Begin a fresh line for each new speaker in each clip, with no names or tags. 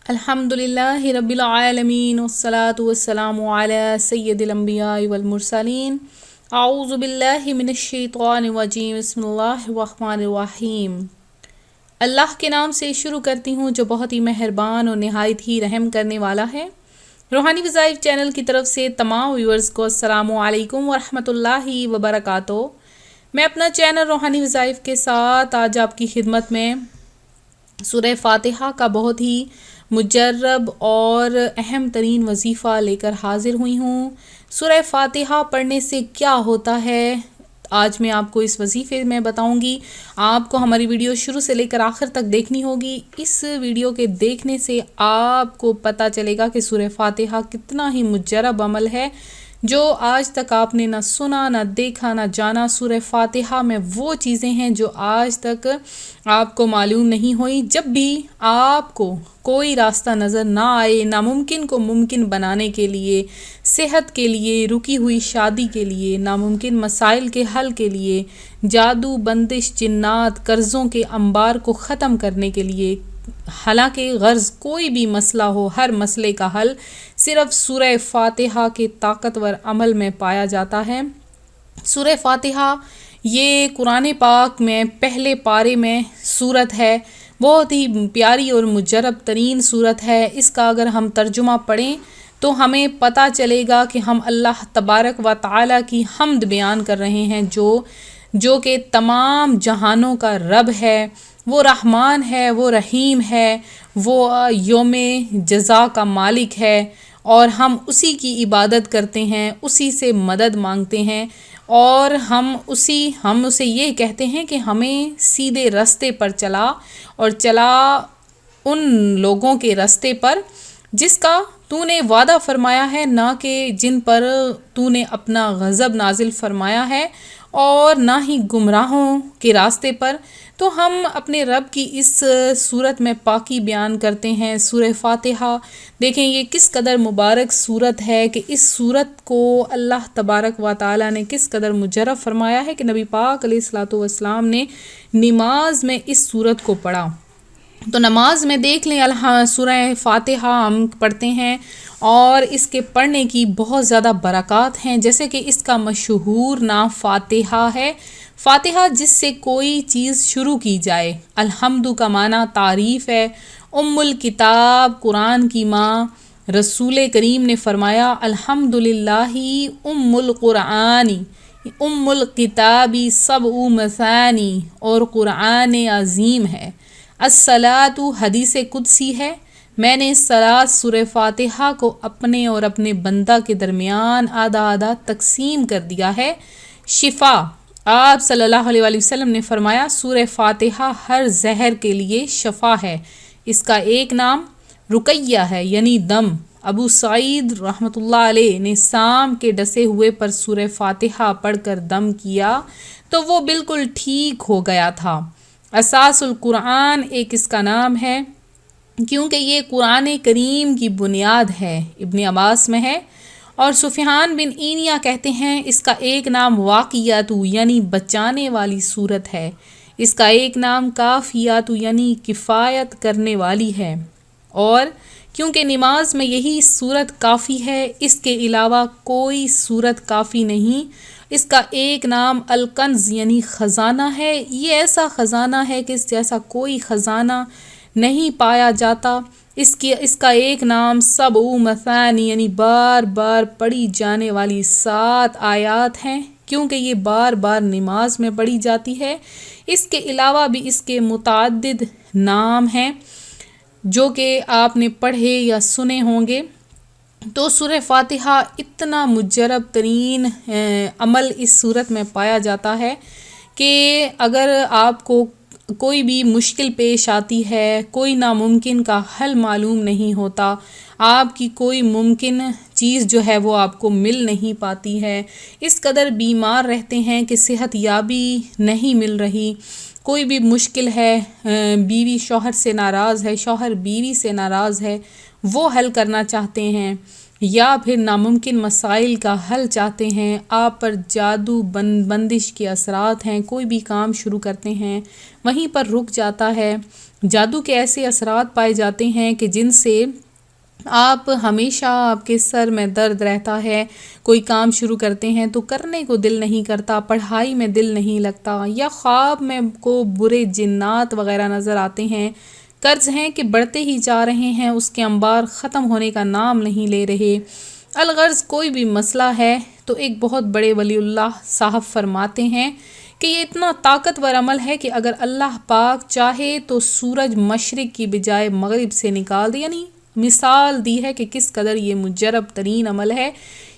الحمدللہ رب العالمین والصلاة والسلام علی سید الانبیاء والمرسلین اعوذ باللہ من الشیطان الرجیم بسم اللہ الرحمن الرحیم۔ اللہ کے نام سے شروع کرتی ہوں جو بہت ہی مہربان اور نہایت ہی رحم کرنے والا ہے۔ روحانی وظائف چینل کی طرف سے تمام ویورز کو السلام علیکم ورحمۃ اللہ وبرکاتہ۔ میں اپنا چینل روحانی وظائف کے ساتھ آج آپ کی خدمت میں سورہ فاتحہ کا بہت ہی مجرب اور اہم ترین وظیفہ لے کر حاضر ہوئی ہوں۔ سورہ فاتحہ پڑھنے سے کیا ہوتا ہے آج میں آپ کو اس وظیفے میں بتاؤں گی۔ آپ کو ہماری ویڈیو شروع سے لے کر آخر تک دیکھنی ہوگی۔ اس ویڈیو کے دیکھنے سے آپ کو پتہ چلے گا کہ سورہ فاتحہ کتنا ہی مجرب عمل ہے جو آج تک آپ نے نہ سنا، نہ دیکھا، نہ جانا۔ سورہ فاتحہ میں وہ چیزیں ہیں جو آج تک آپ کو معلوم نہیں ہوئی۔ جب بھی آپ کو کوئی راستہ نظر نہ آئے، ناممکن کو ممکن بنانے کے لیے، صحت کے لیے، رکی ہوئی شادی کے لیے، ناممکن مسائل کے حل کے لیے، جادو، بندش، جنات، قرضوں کے انبار کو ختم کرنے کے لیے، حالانکہ غرض کوئی بھی مسئلہ ہو، ہر مسئلے کا حل صرف سورہ فاتحہ کے طاقتور عمل میں پایا جاتا ہے۔ سورہ فاتحہ یہ قرآن پاک میں پہلے پارے میں سورت ہے، بہت ہی پیاری اور مجرب ترین سورت ہے۔ اس کا اگر ہم ترجمہ پڑھیں تو ہمیں پتہ چلے گا کہ ہم اللہ تبارک و تعالیٰ کی حمد بیان کر رہے ہیں جو کہ تمام جہانوں کا رب ہے، وہ رحمان ہے، وہ رحیم ہے، وہ یوم جزا کا مالک ہے، اور ہم اسی کی عبادت کرتے ہیں، اسی سے مدد مانگتے ہیں، اور ہم اسے یہ کہتے ہیں کہ ہمیں سیدھے راستے پر چلا، اور چلا ان لوگوں کے راستے پر جس کا تو نے وعدہ فرمایا ہے، نہ کہ جن پر تو نے اپنا غضب نازل فرمایا ہے، اور نہ ہی گمراہوں کے راستے پر۔ تو ہم اپنے رب کی اس صورت میں پاکی بیان کرتے ہیں۔ سورہ فاتحہ دیکھیں یہ کس قدر مبارک صورت ہے کہ اس صورت کو اللہ تبارک و تعالیٰ نے کس قدر مجرب فرمایا ہے کہ نبی پاک علیہ الصلوۃ والسلام نے نماز میں اس صورت کو پڑھا۔ تو نماز میں دیکھ لیں سورہ فاتحہ ہم پڑھتے ہیں، اور اس کے پڑھنے کی بہت زیادہ برکات ہیں، جیسے کہ اس کا مشہور نام فاتحہ ہے۔ فاتحہ جس سے کوئی چیز شروع کی جائے۔ الحمد کا معنی تعریف ہے۔ ام الکتاب قرآن کی ماں، رسول کریم نے فرمایا الحمدللہ ام القرآن ام الکتابی سبع مثانی، اور قرآن عظیم ہے۔ الصلاۃ حدیث قدسی ہے، میں نے صلاۃ سورہ فاتحہ کو اپنے اور اپنے بندہ کے درمیان آدھا آدھا تقسیم کر دیا ہے۔ شفا، آپ صلی اللہ علیہ وآلہ وسلم نے فرمایا سورہ فاتحہ ہر زہر کے لیے شفا ہے۔ اس کا ایک نام رقیہ ہے، یعنی دم۔ ابو سعید رحمۃ اللہ علیہ نے سام کے ڈسے ہوئے پر سورہ فاتحہ پڑھ کر دم کیا تو وہ بالکل ٹھیک ہو گیا تھا۔ اساس القرآن ایک اس کا نام ہے کیونکہ یہ قرآن کریم کی بنیاد ہے، ابن عباس میں ہے، اور سفیان بن اینیا کہتے ہیں اس کا ایک نام واقعات یعنی بچانے والی صورت ہے، اس کا ایک نام کافیات یعنی کفایت کرنے والی ہے، اور کیونکہ نماز میں یہی صورت کافی ہے، اس کے علاوہ کوئی صورت کافی نہیں۔ اس کا ایک نام الکنز یعنی خزانہ ہے، یہ ایسا خزانہ ہے کہ اس جیسا کوئی خزانہ نہیں پایا جاتا۔ اس کا ایک نام سبع مثانی یعنی بار بار پڑھی جانے والی 7 آیات ہیں، کیونکہ یہ بار بار نماز میں پڑھی جاتی ہے۔ اس کے علاوہ بھی اس کے متعدد نام ہیں جو کہ آپ نے پڑھے یا سنے ہوں گے۔ تو سورہ فاتحہ اتنا مجرب ترین عمل اس صورت میں پایا جاتا ہے کہ اگر آپ کو کوئی بھی مشکل پیش آتی ہے، کوئی ناممکن کا حل معلوم نہیں ہوتا، آپ کی کوئی ممکن چیز جو ہے وہ آپ کو مل نہیں پاتی ہے، اس قدر بیمار رہتے ہیں کہ صحت یابی نہیں مل رہی، کوئی بھی مشکل ہے، بیوی شوہر سے ناراض ہے، شوہر بیوی سے ناراض ہے، وہ حل کرنا چاہتے ہیں، یا پھر ناممکن مسائل کا حل چاہتے ہیں، آپ پر جادو بندش کے اثرات ہیں، کوئی بھی کام شروع کرتے ہیں وہیں پر رک جاتا ہے، جادو کے ایسے اثرات پائے جاتے ہیں کہ جن سے آپ ہمیشہ آپ کے سر میں درد رہتا ہے، کوئی کام شروع کرتے ہیں تو کرنے کو دل نہیں کرتا، پڑھائی میں دل نہیں لگتا، یا خواب میں کو برے جنات وغیرہ نظر آتے ہیں، قرض ہیں کہ بڑھتے ہی جا رہے ہیں، اس کے انبار ختم ہونے کا نام نہیں لے رہے، الغرض کوئی بھی مسئلہ ہے تو ایک بہت بڑے ولی اللہ صاحب فرماتے ہیں کہ یہ اتنا طاقتور عمل ہے کہ اگر اللہ پاک چاہے تو سورج مشرق کی بجائے مغرب سے نکال دے، یعنی مثال دی ہے کہ کس قدر یہ مجرب ترین عمل ہے۔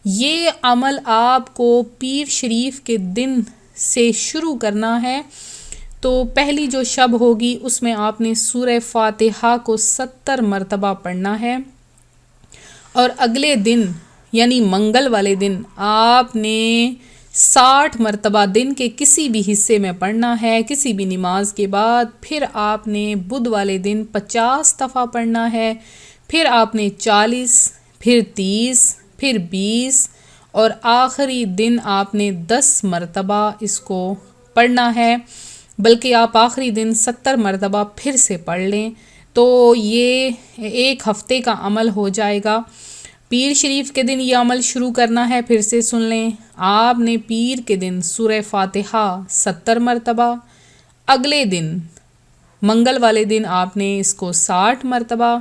یہ عمل آپ کو پیر شریف کے دن سے شروع کرنا ہے، تو پہلی جو شب ہوگی اس میں آپ نے سورہ فاتحہ کو 70 مرتبہ پڑھنا ہے، اور اگلے دن یعنی منگل والے دن آپ نے 60 مرتبہ دن کے کسی بھی حصے میں پڑھنا ہے کسی بھی نماز کے بعد، پھر آپ نے بدھ والے دن 50 دفعہ پڑھنا ہے، پھر آپ نے 40، پھر 30، پھر 20، اور آخری دن آپ نے 10 مرتبہ اس کو پڑھنا ہے، بلکہ آپ آخری دن 70 مرتبہ پھر سے پڑھ لیں تو یہ ایک ہفتے کا عمل ہو جائے گا۔ پیر شریف کے دن یہ عمل شروع کرنا ہے، پھر سے سن لیں، آپ نے پیر کے دن سورہ فاتحہ 70 مرتبہ، اگلے دن منگل والے دن آپ نے اس کو 60 مرتبہ،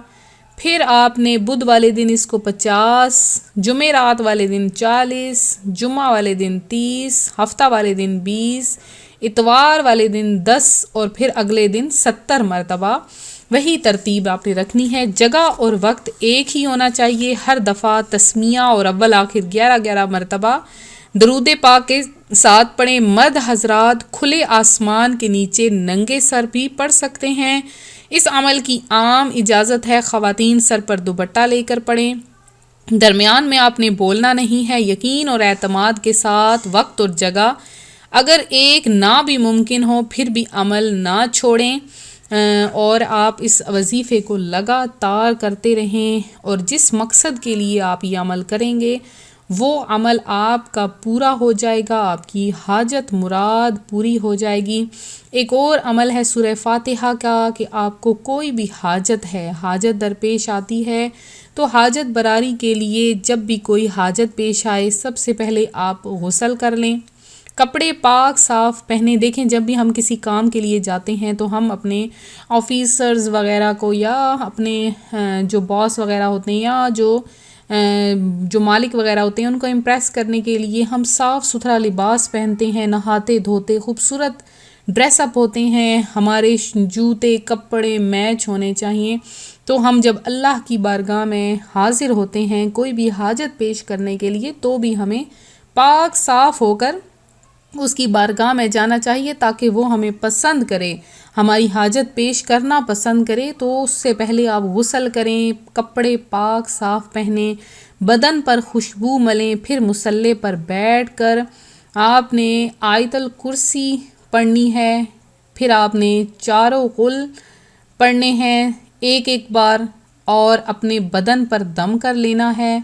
پھر آپ نے بدھ والے دن اس کو 50، جمعرات والے دن 40، جمعہ والے دن 30، ہفتہ والے دن 20، اتوار والے دن 10، اور پھر اگلے دن 70 مرتبہ۔ وہی ترتیب آپ نے رکھنی ہے، جگہ اور وقت ایک ہی ہونا چاہیے، ہر دفعہ تسمیہ اور اول آخر 11 مرتبہ درود پاک کے ساتھ پڑھیں۔ مرد حضرات کھلے آسمان کے نیچے ننگے سر بھی پڑھ سکتے ہیں، اس عمل کی عام اجازت ہے، خواتین سر پر دوپٹہ لے کر پڑھیں، درمیان میں آپ نے بولنا نہیں ہے، یقین اور اعتماد کے ساتھ وقت اور جگہ اگر ایک نہ بھی ممکن ہو پھر بھی عمل نہ چھوڑیں، اور آپ اس وظیفے کو لگاتار کرتے رہیں، اور جس مقصد کے لیے آپ یہ عمل کریں گے وہ عمل آپ کا پورا ہو جائے گا، آپ کی حاجت مراد پوری ہو جائے گی۔ ایک اور عمل ہے سورہ فاتحہ کا کہ آپ کو کوئی بھی حاجت ہے، حاجت درپیش آتی ہے تو حاجت براری کے لیے جب بھی کوئی حاجت پیش آئے سب سے پہلے آپ غسل کر لیں، کپڑے پاک صاف پہنے۔ دیکھیں جب بھی ہم کسی کام کے لیے جاتے ہیں تو ہم اپنے آفیسرز وغیرہ کو یا اپنے جو باس وغیرہ ہوتے ہیں یا جو مالک وغیرہ ہوتے ہیں ان کو امپریس کرنے کے لیے ہم صاف ستھرا لباس پہنتے ہیں، نہاتے دھوتے خوبصورت ڈریس اپ ہوتے ہیں، ہمارے جوتے کپڑے میچ ہونے چاہیے، تو ہم جب اللہ کی بارگاہ میں حاضر ہوتے ہیں کوئی بھی حاجت پیش کرنے کے لیے تو بھی ہمیں پاک صاف ہو کر اس کی بارگاہ میں جانا چاہیے تاکہ وہ ہمیں پسند کرے، ہماری حاجت پیش کرنا پسند کرے۔ تو اس سے پہلے آپ غسل کریں، کپڑے پاک صاف پہنیں، بدن پر خوشبو ملیں، پھر مصلی پر بیٹھ کر آپ نے آیت الکرسی پڑھنی ہے، پھر آپ نے چاروں قل پڑھنے ہیں ایک بار، اور اپنے بدن پر دم کر لینا ہے،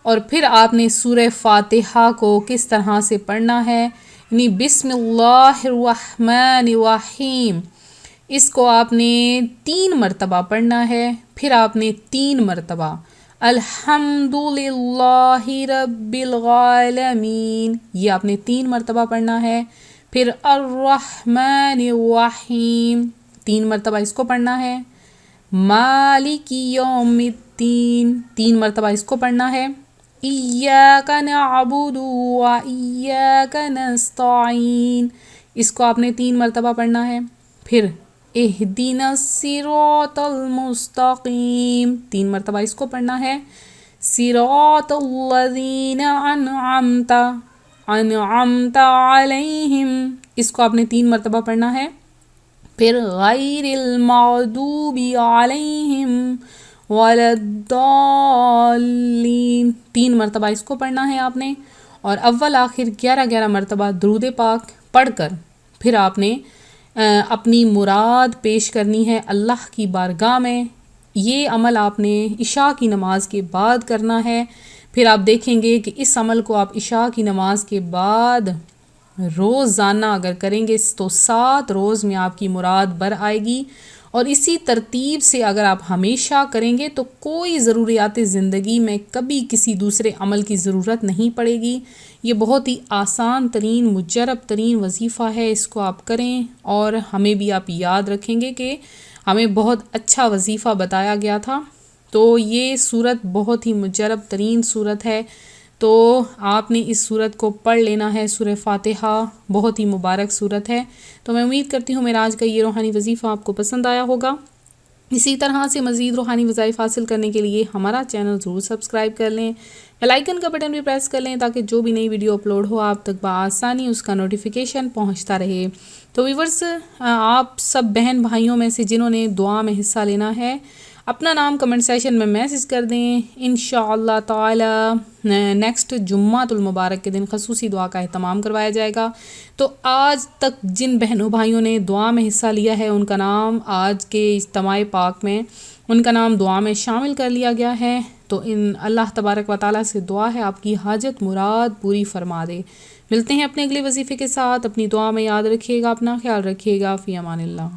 اور پھر آپ نے سورہ فاتحہ کو کس طرح سے پڑھنا ہے، یعنی بسم اللہ الرحمن الرحیم، اس کو آپ نے 3 مرتبہ پڑھنا ہے، پھر آپ نے 3 مرتبہ الحمد للہ رب العالمین، یہ آپ نے 3 مرتبہ پڑھنا ہے، پھر الرحمن الرحیم 3 مرتبہ اس کو پڑھنا ہے، مالک یوم الدین 3 مرتبہ اس کو پڑھنا ہے، ایاک نعبد و ایاک نستعین، اس کو آپ نے 3 مرتبہ پڑھنا ہے، پھر اہدنا الصراط المستقیم 3 مرتبہ اس کو پڑھنا ہے، صراط الذین انعمت علیہم، اس کو آپ نے 3 مرتبہ پڑھنا ہے، پھر غیر المغضوب علیہم ولا الضالین 3 مرتبہ اس کو پڑھنا ہے آپ نے، اور اول آخر 11 مرتبہ درود پاک پڑھ کر پھر آپ نے اپنی مراد پیش کرنی ہے اللہ کی بارگاہ میں یہ عمل آپ نے عشاء کی نماز کے بعد کرنا ہے. پھر آپ دیکھیں گے کہ اس عمل کو آپ عشاء کی نماز کے بعد روزانہ اگر کریں گے تو 7 روز میں آپ کی مراد بر آئے گی. اور اسی ترتیب سے اگر آپ ہمیشہ کریں گے تو کوئی ضروریات زندگی میں کبھی کسی دوسرے عمل کی ضرورت نہیں پڑے گی. یہ بہت ہی آسان ترین مجرب ترین وظیفہ ہے، اس کو آپ کریں. اور ہمیں بھی آپ یاد رکھیں گے کہ ہمیں بہت اچھا وظیفہ بتایا گیا تھا. تو یہ صورت بہت ہی مجرب ترین صورت ہے، تو آپ نے اس صورت کو پڑھ لینا ہے. سورہ فاتحہ بہت ہی مبارک صورت ہے. تو میں امید کرتی ہوں میرا آج کا یہ روحانی وظیفہ آپ کو پسند آیا ہوگا. اسی طرح سے مزید روحانی وظائف حاصل کرنے کے لیے ہمارا چینل ضرور سبسکرائب کر لیں، بیل آئیکن کا بٹن بھی پریس کر لیں تاکہ جو بھی نئی ویڈیو اپلوڈ ہو آپ تک بآسانی اس کا نوٹیفیکیشن پہنچتا رہے. تو ویورز، آپ سب بہن بھائیوں میں سے جنہوں نے دعا میں حصہ لینا ہے اپنا نام کمنٹ سیشن میں میسج کر دیں. انشاءاللہ تعالی نیکسٹ جمعۃ المبارک کے دن خصوصی دعا کا اہتمام کروایا جائے گا. تو آج تک جن بہنوں بھائیوں نے دعا میں حصہ لیا ہے ان کا نام آج کے اجتماع پاک میں ان کا نام دعا میں شامل کر لیا گیا ہے. تو اللہ تبارک و تعالیٰ سے دعا ہے آپ کی حاجت مراد پوری فرما دے. ملتے ہیں اپنے اگلے وظیفے کے ساتھ. اپنی دعا میں یاد رکھیے گا، اپنا خیال رکھیے گا. فی امان اللہ.